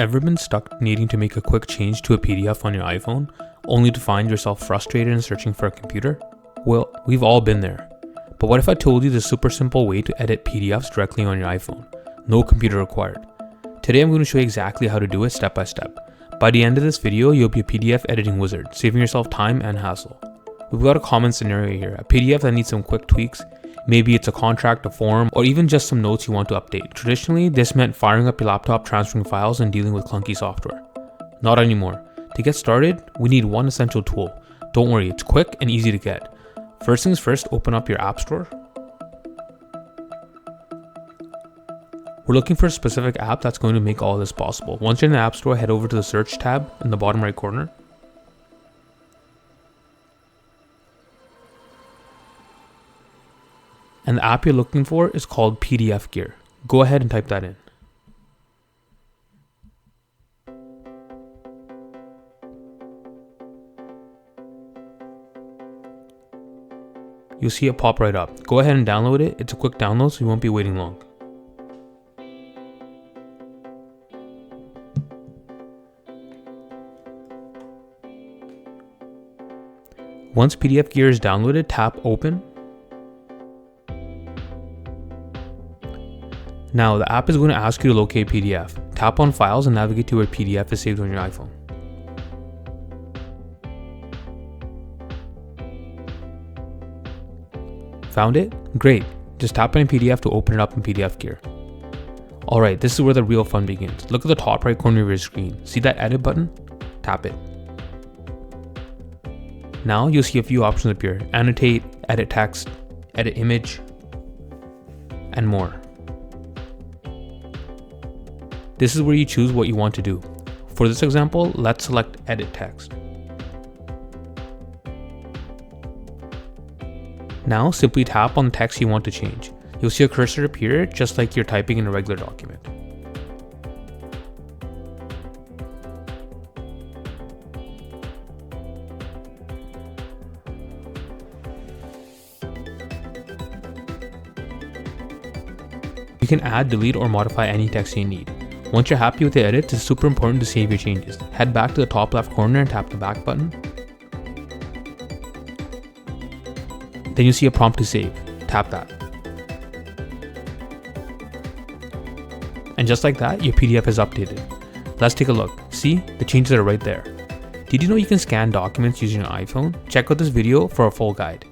Ever been stuck needing to make a quick change to a PDF on your iPhone, only to find yourself frustrated and searching for a computer? Well, we've all been there. But what if I told you the super simple way to edit PDFs directly on your iPhone? No computer required. Today I'm going to show you exactly how to do it step by step. By the end of this video, you'll be a PDF editing wizard, saving yourself time and hassle. We've got a common scenario here, a PDF that needs some quick tweaks. Maybe it's a contract, a form, or even just some notes you want to update. Traditionally, this meant firing up your laptop, transferring files, and dealing with clunky software. Not anymore. To get started, we need one essential tool. Don't worry, it's quick and easy to get. First things first, open up your App Store. We're looking for a specific app that's going to make all this possible. Once you're in the App Store, head over to the Search tab in the bottom right corner. And the app you're looking for is called PDFgear. Go ahead and type that in. You'll see it pop right up. Go ahead and download it. It's a quick download, so you won't be waiting long. Once PDFgear is downloaded, tap Open. Now, the app is going to ask you to locate PDF. Tap on Files and navigate to where PDF is saved on your iPhone. Found it? Great. Just tap in PDF to open it up in PDFgear. Alright, this is where the real fun begins. Look at the top right corner of your screen. See that edit button? Tap it. Now you'll see a few options appear. Annotate, edit text, edit image, and more. This is where you choose what you want to do. For this example, let's select edit text. Now simply tap on the text you want to change. You'll see a cursor appear just like you're typing in a regular document. You can add, delete, or modify any text you need. Once you're happy with the edits, it's super important to save your changes. Head back to the top left corner and tap the back button. Then you see a prompt to save. Tap that. And just like that, your PDF is updated. Let's take a look. See, the changes are right there. Did you know you can scan documents using your iPhone? Check out this video for a full guide.